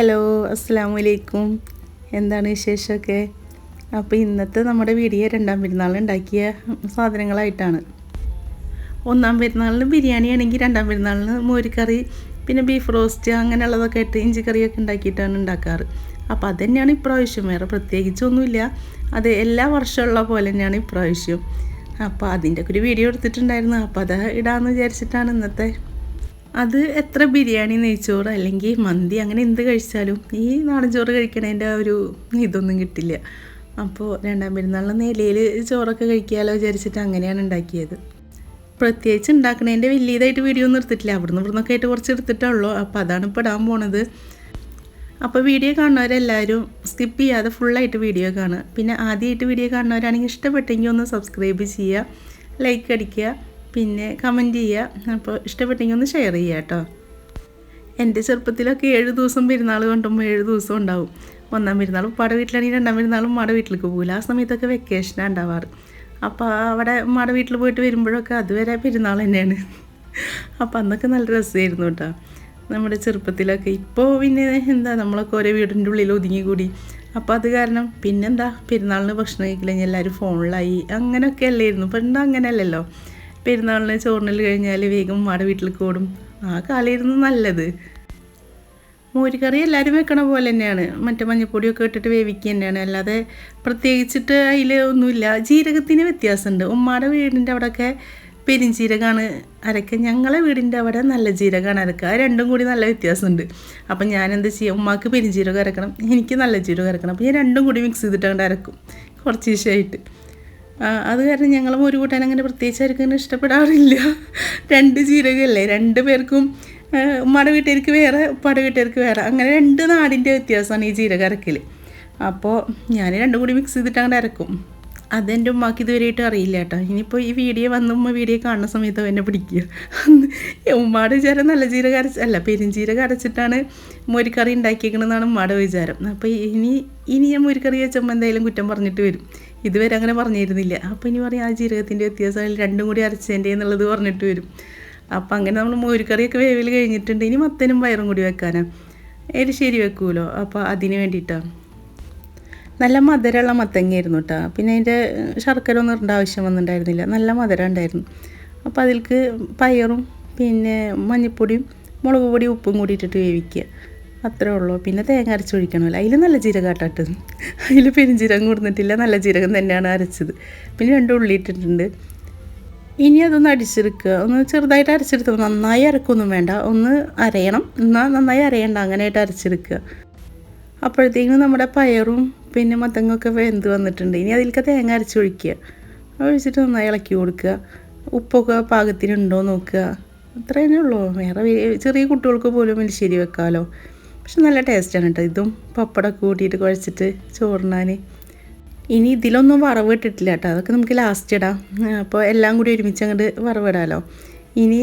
Hello, അസ്സലാമു അലൈക്കും. എന്താണ് വിശേഷമൊക്കെ? അപ്പോൾ ഇന്നത്തെ നമ്മുടെ വീഡിയോ രണ്ടാം പെരുന്നാളിന് ഉണ്ടാക്കിയ സാധനങ്ങളായിട്ടാണ്. ഒന്നാം പെരുന്നാളിന് ബിരിയാണി ആണെങ്കിൽ രണ്ടാം പെരുന്നാളിന് മോരുകറി, പിന്നെ ബീഫ് റോസ്റ്റ് അങ്ങനെയുള്ളതൊക്കെ ആയിട്ട് ഇഞ്ചിക്കറിയൊക്കെ ഉണ്ടാക്കിയിട്ടാണ് ഉണ്ടാക്കാറ്. അപ്പോൾ അത് തന്നെയാണ് ഇപ്രാവശ്യം, വേറെ പ്രത്യേകിച്ചൊന്നുമില്ല. അത് എല്ലാ വർഷമുള്ള പോലെ തന്നെയാണ് ഇപ്രാവശ്യം. അപ്പോൾ അതിൻ്റെ ഒരു വീഡിയോ എടുത്തിട്ടുണ്ടായിരുന്നു. അപ്പോൾ അത് ഇടാമെന്ന് വിചാരിച്ചിട്ടാണ് ഇന്നത്തെ. അത് എത്ര ബിരിയാണി, നെയ്ച്ചോറ് അല്ലെങ്കിൽ മന്തി അങ്ങനെ എന്ത് കഴിച്ചാലും ഈ നാടൻ ചോറ് കഴിക്കണതിൻ്റെ ഒരു ഇതൊന്നും കിട്ടില്ല. അപ്പോൾ രണ്ടാം പെരുന്നാളിന് ഇലയിൽ ചോറൊക്കെ കഴിക്കാമല്ലോ വിചാരിച്ചിട്ട് അങ്ങനെയാണ് ഉണ്ടാക്കിയത്. പ്രത്യേകിച്ച് ഉണ്ടാക്കണതിൻ്റെ വലിയതായിട്ട് വീഡിയോ ഒന്നും എടുത്തിട്ടില്ല, ഇവിടുന്നൊക്കെ ആയിട്ട് കുറച്ച് എടുത്തിട്ടുള്ളൂ. അപ്പോൾ അതാണ് ഇപ്പോൾ ഇടാൻ പോണത്. അപ്പോൾ വീഡിയോ കാണുന്നവരെല്ലാവരും സ്കിപ്പ് ചെയ്യാതെ ഫുള്ളായിട്ട് വീഡിയോ കാണുക. പിന്നെ ആദ്യമായിട്ട് വീഡിയോ കാണുന്നവരാണെങ്കിൽ ഇഷ്ടപ്പെട്ടെങ്കിൽ ഒന്ന് സബ്സ്ക്രൈബ് ചെയ്യുക, ലൈക്ക് അടിക്കുക, പിന്നെ കമൻറ്റ് ചെയ്യുക. അപ്പോൾ ഇഷ്ടപ്പെട്ടെങ്കിൽ ഒന്ന് ഷെയർ ചെയ്യുക കേട്ടോ. എൻ്റെ ചെറുപ്പത്തിലൊക്കെ 7 ദിവസം പെരുന്നാൾ കൊണ്ടുമ്പോൾ 7 ദിവസം ഉണ്ടാവും. ഒന്നാം പെരുന്നാൾ ഉപ്പാടെ വീട്ടിലാണെങ്കിൽ രണ്ടാം പെരുന്നാളും ഉമ്മാടെ വീട്ടിലേക്ക് പോകില്ല. ആ സമയത്തൊക്കെ വെക്കേഷനാണ് ഉണ്ടാവാറ്. അപ്പോൾ അവിടെ ഉമ്മാടെ വീട്ടിൽ പോയിട്ട് വരുമ്പോഴൊക്കെ അതുവരെ പെരുന്നാൾ തന്നെയാണ്. അപ്പോൾ അന്നൊക്കെ നല്ല രസമായിരുന്നു കേട്ടോ നമ്മുടെ ചെറുപ്പത്തിലൊക്കെ. ഇപ്പോൾ പിന്നെ എന്താ, നമ്മളൊക്കെ ഓരോ വീടിൻ്റെ ഉള്ളിൽ ഒതുങ്ങിക്കൂടി. അപ്പോൾ അത് കാരണം പിന്നെന്താ, പെരുന്നാളിന് ഭക്ഷണം കഴിക്കില്ലെങ്കിൽ എല്ലാവരും ഫോണിലായി അങ്ങനെയൊക്കെ അല്ലായിരുന്നു. പണ്ട് അങ്ങനെയല്ലല്ലോ. പെരുന്നാളിന് ചോറിനൽ കഴിഞ്ഞാൽ വേഗം ഉമ്മാടെ വീട്ടിലേക്ക് ഓടും. ആ കാലമായിരുന്നു നല്ലത്. മോരുകറി എല്ലാവരും വെക്കണ പോലെ തന്നെയാണ്, മറ്റേ മഞ്ഞപ്പൊടിയൊക്കെ ഇട്ടിട്ട് വേവിക്കുക തന്നെയാണ്. അല്ലാതെ പ്രത്യേകിച്ചിട്ട് അതിൽ ഒന്നുമില്ല. ജീരകത്തിന് വ്യത്യാസമുണ്ട്. ഉമ്മാടെ വീടിൻ്റെ അവിടെയൊക്കെ പെരിഞ്ചീരകമാണ് അരക്കുക, ഞങ്ങളെ വീടിൻ്റെ അവിടെ നല്ല ജീരകമാണ് അരക്കുക. ആ രണ്ടും കൂടി നല്ല വ്യത്യാസമുണ്ട്. അപ്പം ഞാനെന്താ ചെയ്യുക, ഉമ്മാക്ക് പെരിഞ്ചീരകം അരക്കണം, എനിക്ക് നല്ല ജീരകം അരക്കണം. അപ്പോൾ ഞാൻ രണ്ടും കൂടി മിക്സ് ചെയ്തിട്ട് അങ്ങോട്ട് അരക്കും കുറച്ച് ദിവസമായിട്ട്. അത് കാരണം ഞങ്ങൾ മോര് കൂട്ടാൻ അങ്ങനെ പ്രത്യേകിച്ച് ആർക്കും ഇഷ്ടപ്പെടാറില്ല. 2 ജീരകമല്ലേ, 2 പേർക്കും. ഉമ്മയുടെ വീട്ടുകാർക്ക് വേറെ, ഉപ്പാടെ വീട്ടുകാർക്ക് വേറെ, അങ്ങനെ 2 നാടിൻ്റെ വ്യത്യാസമാണ് ഈ ജീരകം അരക്കൽ. അപ്പോൾ ഞാൻ രണ്ടും കൂടി മിക്സ് ചെയ്തിട്ട് അങ്ങനെ അരക്കും. അതെൻ്റെ ഉമ്മാക്ക് ഇതുവരെയായിട്ട് അറിയില്ല കേട്ടോ. ഇനിയിപ്പോൾ ഈ വീഡിയോ വന്ന് ഉമ്മ വീഡിയോ കാണുന്ന സമയത്ത് എന്നെ പിടിക്കുക. ഉമ്മാടെ വിചാരം നല്ല ജീരകം പെരുംജീരകം അരച്ചിട്ടാണ് മോരുകറി ഉണ്ടാക്കിയേക്കണമെന്നാണ് ഉമ്മാടെ വിചാരം. അപ്പോൾ ഇനി ഞാൻ മോരുകറി വെച്ചപ്പോൾ എന്തായാലും കുറ്റം പറഞ്ഞിട്ട് വരും. ഇതുവരെ അങ്ങനെ പറഞ്ഞിരുന്നില്ല. അപ്പോൾ ഇനി പറയും ആ ജീരകത്തിൻ്റെ വ്യത്യാസം രണ്ടും കൂടി അരച്ചതിൻ്റെ എന്നുള്ളത് പറഞ്ഞിട്ട് വരും. അപ്പോൾ അങ്ങനെ നമ്മൾ മോരുകറിയൊക്കെ വേവിൽ കഴിഞ്ഞിട്ടുണ്ട്. ഇനി മത്തനും പയറും കൂടി വെക്കാനാണ്. എരിശ്ശേരി വെക്കുമല്ലോ, അപ്പോൾ അതിന് വേണ്ടിയിട്ടാണ്. നല്ല മധുരമുള്ള മത്തങ്ങയായിരുന്നു കേട്ടോ. പിന്നെ അതിൻ്റെ ശർക്കര ഒന്നും ഇടേണ്ട ആവശ്യം വന്നിട്ടുണ്ടായിരുന്നില്ല, നല്ല മധുരം ഉണ്ടായിരുന്നു. അപ്പോൾ അതിലേക്ക് പയറും പിന്നെ മഞ്ഞൾപ്പൊടിയും മുളക് പൊടിയും ഉപ്പും കൂടി ഇട്ടിട്ട് വേവിക്കുക, അത്രേ ഉള്ളൂ. പിന്നെ തേങ്ങ അരച്ചൊഴിക്കണമല്ലോ, അതിൽ നല്ല ജീരകം ഇട്ടിട്ട്, അതിൽ പെരുംജീരകം കൊടുത്തിട്ടില്ല, നല്ല ജീരകം തന്നെയാണ് അരച്ചത്. പിന്നെ 2 ഉള്ളി ഇട്ടിട്ടുണ്ട്. ഇനി അതൊന്ന് അടിച്ചെടുക്കുക, ഒന്ന് ചെറുതായിട്ട് അരച്ചെടുത്തപ്പോൾ, നന്നായി അരക്കൊന്നും വേണ്ട, ഒന്ന് അരയണം, എന്നാൽ നന്നായി അരയണ്ട, അങ്ങനെയായിട്ട് അരച്ചെടുക്കുക. അപ്പോഴത്തേക്കും നമ്മുടെ പയറും പിന്നെ മത്തങ്ങൊക്കെ വെന്ത് വന്നിട്ടുണ്ട്. ഇനി അതിലേക്ക് തേങ്ങ അരച്ചൊഴിക്കുക, ഒഴിച്ചിട്ട് നന്നായി ഇളക്കി കൊടുക്കുക. ഉപ്പൊക്കെ പാകത്തിനുണ്ടോ നോക്കുക, അത്രയേ ഉള്ളൂ. വേറെ ചെറിയ കുട്ടികൾക്ക് പോലും എരിശ്ശേരി വെക്കാമല്ലോ. പക്ഷെ നല്ല ടേസ്റ്റാണ് കേട്ടോ. ഇതും പപ്പടമൊക്കെ കൂട്ടിയിട്ട് കുഴച്ചിട്ട് ചോറിനാൻ. ഇനി ഇതിലൊന്നും വറവ് ഇട്ടിട്ടില്ല കേട്ടോ, അതൊക്കെ നമുക്ക് ലാസ്റ്റ് ഇടാം. അപ്പോൾ എല്ലാം കൂടി ഒരുമിച്ച് അങ്ങോട്ട് വറവിടാമല്ലോ. ഇനി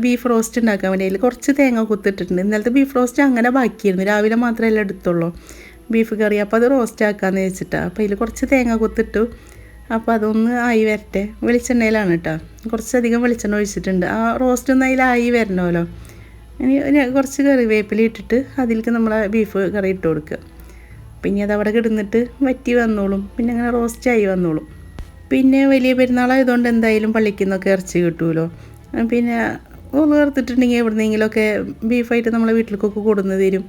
ബീഫ് റോസ്റ്റ് ഉണ്ടാക്കാൻ വേണ്ടി അതിൽ കുറച്ച് തേങ്ങ കുത്തിട്ടിട്ടുണ്ട്. ഇന്നലത്തെ ബീഫ് റോസ്റ്റ് അങ്ങനെ ബാക്കിയായിരുന്നു, രാവിലെ മാത്രമല്ല എടുത്തുള്ളൂ ബീഫ് കറി. അപ്പോൾ അത് റോസ്റ്റ് ആക്കാമെന്ന് വെച്ചിട്ടാണ്. അപ്പോൾ അതിൽ കുറച്ച് തേങ്ങ കുത്തിട്ടു. അപ്പോൾ അതൊന്ന് ആയി വരട്ടെ. വെളിച്ചെണ്ണയിലാണ് കേട്ടോ, കുറച്ചധികം വെളിച്ചെണ്ണ ഒഴിച്ചിട്ടുണ്ട്. ആ റോസ്റ്റ് ഒന്ന് അതിലായി വരണമല്ലോ. ഇനി കുറച്ച് കറിവേപ്പില ഇട്ടിട്ട് അതിലേക്ക് നമ്മൾ ബീഫ് കറി ഇട്ട് കൊടുക്കുക. പിന്നെ അതവിടെ കിടന്നിട്ട് വറ്റി വന്നോളും, പിന്നെ അങ്ങനെ റോസ്റ്റായി വന്നോളും. പിന്നെ വലിയ പെരുന്നാളായതുകൊണ്ട് എന്തായാലും പള്ളിക്ക് നിന്നൊക്കെ ഇറച്ചി കിട്ടുമല്ലോ. പിന്നെ വേർത്തിട്ടുണ്ടെങ്കിൽ എവിടുന്നെങ്കിലുമൊക്കെ ബീഫായിട്ട് നമ്മളെ വീട്ടിലേക്കൊക്കെ കൊടുന്ന് തരും.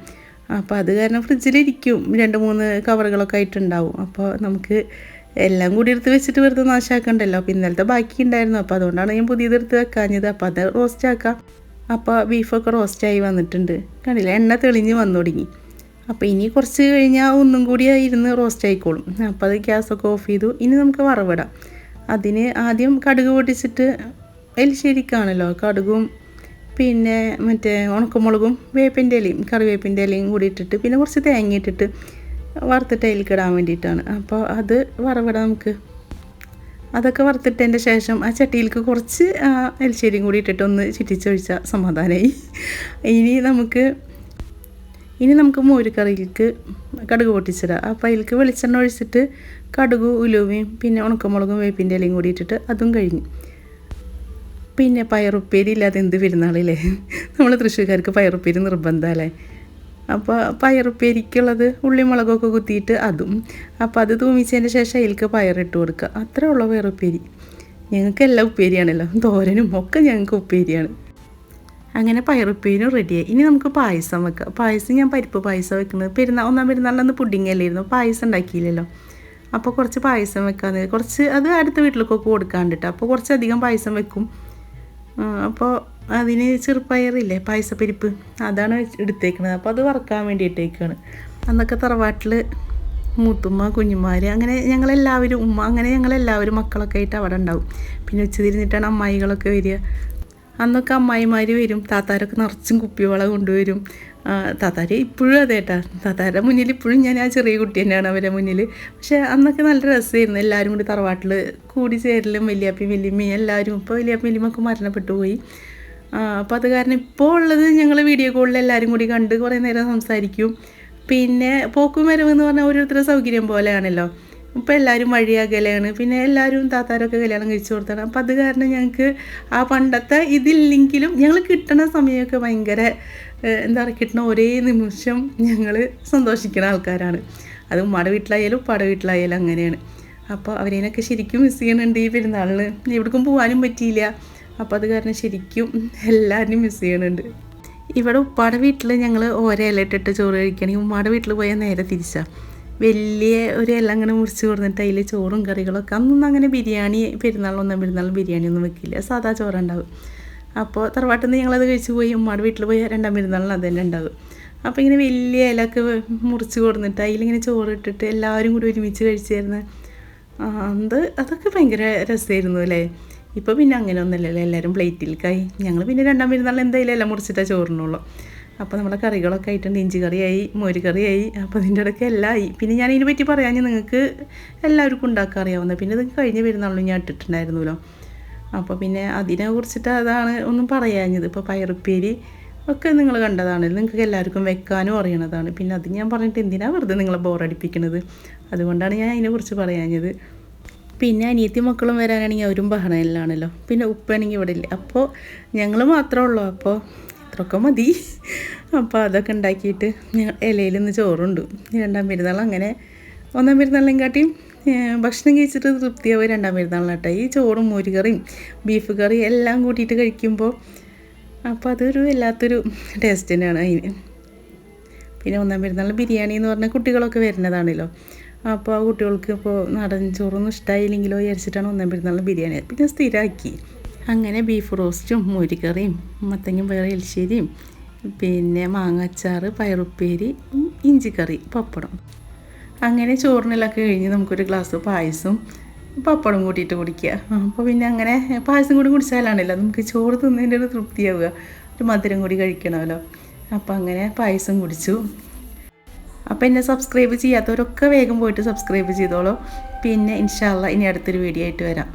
അപ്പോൾ അത് കാരണം ഫ്രിഡ്ജിലിരിക്കും, 2-3 കവറുകളൊക്കെ ആയിട്ടുണ്ടാവും. അപ്പോൾ നമുക്ക് എല്ലാം കൂടി എടുത്ത് വെച്ചിട്ട് വെറുതെ നാശാക്കണ്ടല്ലോ. അപ്പോൾ ഇന്നലത്തെ ബാക്കി ഉണ്ടായിരുന്നു, അപ്പോൾ അതുകൊണ്ടാണ് ഞാൻ പുതിയതെടുത്ത് വെക്കാഞ്ഞത്. അപ്പോൾ അത് റോസ്റ്റ് ആക്കാം. അപ്പോൾ ബീഫൊക്കെ റോസ്റ്റായി വന്നിട്ടുണ്ട്, കണ്ടില്ല, എണ്ണ തെളിഞ്ഞ് വന്നു തുടങ്ങി. അപ്പോൾ ഇനി കുറച്ച് കഴിഞ്ഞാൽ ഒന്നും കൂടി ഇരുന്ന് റോസ്റ്റ് ആയിക്കോളും. അപ്പോൾ അത് ഗ്യാസൊക്കെ ഓഫ് ചെയ്തു. ഇനി നമുക്ക് വറവിടാം. അതിന് ആദ്യം കടുക് പൊട്ടിച്ചിട്ട്, എലിശ്ശേരിക്കാണല്ലോ കടുകും പിന്നെ മറ്റേ ഉണക്കമുളകും വേപ്പിൻ്റെ ഇലയും കറിവേപ്പിൻ്റെ ഇലയും കൂടി ഇട്ടിട്ട് പിന്നെ കുറച്ച് തേങ്ങ ഇട്ടിട്ട് വറുത്തിട്ട് അതിലേക്ക് ഇടാൻ വേണ്ടിയിട്ടാണ്. അപ്പോൾ അത് വറവിടാം നമുക്ക്. അതൊക്കെ വറുത്തിട്ടതിൻ്റെ ശേഷം ആ ചട്ടിയിലേക്ക് കുറച്ച് എലിശ്ശേരിയും കൂടി ഇട്ടിട്ട് ഒന്ന് ചുറ്റിച്ചൊഴിച്ചാൽ സമാധാനമായി. ഇനി നമുക്ക് മോരുകറിയിലേക്ക് കടുക് പൊട്ടിച്ചിടാം. അപ്പോൾ അതിലേക്ക് വെളിച്ചെണ്ണ ഒഴിച്ചിട്ട് കടുക് ഉലുവയും പിന്നെ ഉണക്കമുളകും വേപ്പിൻ്റെ ഇലയും കൂടി ഇട്ടിട്ട് അതും കഴിഞ്ഞു. പിന്നെ പയറുപ്പേരി ഇല്ലാതെ എന്ത് പെരുന്നാളില്ലേ, നമ്മൾ തൃശ്ശൂർക്കാർക്ക് പയറുപ്പേരി നിർബന്ധമല്ലേ. അപ്പോൾ പയറുപ്പേരിക്കുള്ളത് ഉള്ളിമുളകൊക്കെ കുത്തിയിട്ട് അതും, അപ്പോൾ അത് തൂമിച്ചതിന് ശേഷം അതിലേക്ക് പയറിട്ട് കൊടുക്കുക. അത്രേ ഉള്ളൂ പയറുപ്പേരി. ഞങ്ങൾക്ക് എല്ലാം ഉപ്പേരിയാണല്ലോ, തോരനും ഒക്കെ ഞങ്ങൾക്ക് ഉപ്പേരിയാണ്. അങ്ങനെ പയറുപ്പേരും റെഡിയായി. ഇനി നമുക്ക് പായസം വെക്കാം. പായസം ഞാൻ പരിപ്പ് പായസം വെക്കുന്നത് ഒന്നാം പെരുന്നാളിലന്ന് പുഡിങ് അല്ലായിരുന്നു, പായസം ഉണ്ടാക്കിയില്ലല്ലോ. അപ്പോൾ കുറച്ച് പായസം വെക്കാമെന്ന്, കുറച്ച് അത് അടുത്ത വീട്ടിലേക്കൊക്കെ കൊടുക്കാണ്ടിട്ട്, അപ്പോൾ കുറച്ചധികം പായസം വെക്കും. അപ്പോൾ അതിന് ചെറുപ്പയറില്ലേ, പായസപ്പരിപ്പ്, അതാണ് എടുത്തേക്കുന്നത്. അപ്പോൾ അത് വറക്കാൻ വേണ്ടിയിട്ടേക്കാണ്. അന്നൊക്കെ തറവാട്ടിൽ മൂത്തുമ്മ, കുഞ്ഞുമാർ, അങ്ങനെ ഞങ്ങളെല്ലാവരും, ഉമ്മ, അങ്ങനെ ഞങ്ങളെല്ലാവരും മക്കളൊക്കെ ആയിട്ട് അവിടെ ഉണ്ടാവും. പിന്നെ ഉച്ചതിരിഞ്ഞിട്ടാണ് അമ്മായികളൊക്കെ വരിക. അന്നൊക്കെ അമ്മായിമാർ വരും, താത്താരൊക്കെ നിറച്ചും കുപ്പിവള കൊണ്ടുവരും. താത്താർ ഇപ്പോഴും അതേട്ടാ, താത്താരുടെ മുന്നിൽ ഇപ്പോഴും ഞാൻ ആ ചെറിയ കുട്ടി തന്നെയാണ് അവരുടെ മുന്നിൽ. പക്ഷേ അന്നൊക്കെ നല്ല രസമായിരുന്നു, എല്ലാവരും കൂടി തറവാട്ടിൽ കൂടി ചേരലും, വലിയപ്പയും വലിയമ്മയും എല്ലാവരും. ഇപ്പോൾ വലിയപ്പയും വലിയമ്മൊക്കെ മരണപ്പെട്ടു പോയി. അപ്പോൾ അത് കാരണം ഇപ്പോൾ ഉള്ളത് ഞങ്ങൾ വീഡിയോ കോളിൽ എല്ലാവരും കൂടി കണ്ട് കുറേ നേരം സംസാരിക്കും. പിന്നെ പോക്കും വരവ് എന്ന് പറഞ്ഞാൽ ഓരോരുത്തരുടെ സൗകര്യം പോലെയാണല്ലോ. ഇപ്പോൾ എല്ലാവരും വഴിയാകലാണ്, പിന്നെ എല്ലാവരും താത്താരൊക്കെ കല്യാണം കഴിച്ചു കൊടുത്താണ്. അപ്പോൾ അത് കാരണം ഞങ്ങൾക്ക് ആ പണ്ടത്തെ ഇതില്ലെങ്കിലും ഞങ്ങൾ കിട്ടണ സമയമൊക്കെ ഭയങ്കര എന്താ പറയുക, കിട്ടണ ഒരേ നിമിഷം ഞങ്ങൾ സന്തോഷിക്കുന്ന ആൾക്കാരാണ്. അത് ഉമ്മയുടെ വീട്ടിലായാലും ഉപ്പാടെ വീട്ടിലായാലും അങ്ങനെയാണ്. അപ്പോൾ അവരേനൊക്കെ ശരിക്കും മിസ് ചെയ്യുന്നുണ്ട് ഈ പെരുന്നാളിന്. എവിടേക്കും പോകാനും പറ്റിയില്ല. അപ്പോൾ അത് കാരണം ശരിക്കും എല്ലാവരും മിസ് ചെയ്യുന്നുണ്ട്. ഇവിടെ ഉപ്പാടെ വീട്ടിൽ ഞങ്ങൾ ഓരോ ഇലയിട്ടിട്ട് ചോറ് കഴിക്കുകയാണെങ്കിൽ ഉമ്മാടെ വീട്ടിൽ പോയാൽ നേരെ തിരിച്ചാണ്. വലിയ ഒരു ഇല അങ്ങനെ മുറിച്ച് കൊടുത്തിട്ട് അതിൽ ചോറും കറികളൊക്കെ. അന്നൊന്നും അങ്ങനെ ബിരിയാണി പെരുന്നാളിനും ബിരിയാണിയൊന്നും വെക്കില്ല, സാധാ ചോറുണ്ടാവും. അപ്പോൾ തറവാട്ടിൽ നിന്ന് ഞങ്ങളത് കഴിച്ച് പോയി ഉമ്മാടെ വീട്ടിൽ പോയി രണ്ടാം പെരുന്നാളിന് അത് തന്നെ ഉണ്ടാവും. അപ്പോൾ ഇങ്ങനെ വലിയ ഇലയൊക്കെ മുറിച്ച് കൊടുത്തിട്ട് അതിലിങ്ങനെ ചോറിട്ടിട്ട് എല്ലാവരും കൂടി ഒരുമിച്ച് കഴിച്ചായിരുന്നു. അതൊക്കെ ഭയങ്കര രസമായിരുന്നു അല്ലേ. ഇപ്പോൾ പിന്നെ അങ്ങനെ ഒന്നുമില്ലല്ലോ, എല്ലാവരും പ്ലേറ്റിലേക്കായി. ഞങ്ങൾ പിന്നെ രണ്ടാം പെരുന്നാളിൽ എന്തായാലും എല്ലാം മുറിച്ചിട്ടാണ് ചോറിനുള്ളൂ. അപ്പോൾ നമ്മുടെ കറികളൊക്കെ ആയിട്ടുണ്ട്, ഇഞ്ചി കറിയായി, മോര് കറിയായി. അപ്പോൾ അതിൻ്റെ ഇടയ്ക്ക് എല്ലാം ആയി. പിന്നെ ഞാൻ ഇതിനെ പറ്റി പറയാൻ നിങ്ങൾക്ക് എല്ലാവർക്കും ഉണ്ടാക്കാൻ അറിയാവുന്നത്. പിന്നെ ഇത് കഴിഞ്ഞ പെരുന്നാളിലും ഞാൻ ഇട്ടിട്ടുണ്ടായിരുന്നല്ലോ. അപ്പോൾ പിന്നെ അതിനെ കുറിച്ചിട്ട് അതാണ് ഒന്നും പറയാഞ്ഞത്. ഇപ്പോൾ പയറുപ്പേരി ഒക്കെ നിങ്ങൾ കണ്ടതാണല്ലോ, നിങ്ങൾക്ക് എല്ലാവർക്കും വെക്കാനും അറിയണതാണ്. പിന്നെ അത് ഞാൻ പറഞ്ഞിട്ട് എന്തിനാണ് വെറുതെ നിങ്ങളെ ബോറടിപ്പിക്കുന്നത്, അതുകൊണ്ടാണ് ഞാൻ അതിനെക്കുറിച്ച് പറയാഞ്ഞത്. പിന്നെ അനിയത്തി മക്കളും വരാനാണെങ്കിൽ അവരും ബഹളയിലാണല്ലോ. പിന്നെ ഉപ്പാണെങ്കിൽ ഇവിടെ ഇല്ല. അപ്പോൾ ഞങ്ങൾ മാത്രമേ ഉള്ളൂ. അപ്പോൾ ഇത്രയൊക്കെ മതി. അപ്പോൾ അതൊക്കെ ഉണ്ടാക്കിയിട്ട് ഇലയിൽ നിന്ന് ചോറുണ്ട്. രണ്ടാം പെരുന്നാൾ അങ്ങനെ ഒന്നാം പെരുന്നാളിനെയും കാട്ടിയും ഭക്ഷണം കഴിച്ചിട്ട് തൃപ്തിയാവും രണ്ടാം പെരുന്നാളിനാട്ടോ. ഈ ചോറും മോര് കറിയും ബീഫ് കറി എല്ലാം കൂട്ടിയിട്ട് കഴിക്കുമ്പോൾ അപ്പോൾ അതൊരു വല്ലാത്തൊരു ടേസ്റ്റ് തന്നെയാണ് അതിന്. പിന്നെ ഒന്നാം പെരുന്നാളിൽ ബിരിയാണി എന്ന് പറഞ്ഞാൽ കുട്ടികളൊക്കെ വരുന്നതാണല്ലോ. അപ്പോൾ ആ കുട്ടികൾക്ക് ഇപ്പോൾ നാടൻ ചോറൊന്നും ഇഷ്ടമായില്ലെങ്കിലോ വിചാരിച്ചിട്ടാണ് ഒന്നാം പെരുന്നാളിൽ ബിരിയാണി പിന്നെ സ്ഥിരമാക്കി. അങ്ങനെ ബീഫ് റോസ്റ്റും മോര് കറിയും മത്തങ്ങയും പയർ എലിശ്ശേരിയും പിന്നെ മാങ്ങാച്ചാറ്, പയറുപ്പേരി, ഇഞ്ചിക്കറി, പപ്പടം, അങ്ങനെ ചോറിനെല്ലൊക്കെ കഴിഞ്ഞ് നമുക്കൊരു ഗ്ലാസ് പായസം പപ്പടം കൂട്ടിയിട്ട് കുടിക്കുക. അപ്പോൾ പിന്നെ അങ്ങനെ പായസം കൂടി കുടിച്ചാലാണല്ലോ നമുക്ക് ചോറ് തിന്നതിൻ്റെ ഒരു തൃപ്തിയാവുക, ഒരു മധുരം കൂടി കഴിക്കണമല്ലോ. അപ്പോൾ അങ്ങനെ പായസം കുടിച്ചു. അപ്പോൾ എന്നെ സബ്സ്ക്രൈബ് ചെയ്യാത്തവരൊക്കെ വേഗം പോയിട്ട് സബ്സ്ക്രൈബ് ചെയ്തോളൂ. പിന്നെ ഇൻഷാ അല്ലാഹ് ഇനി അടുത്തൊരു വീഡിയോ ആയിട്ട് വരാം.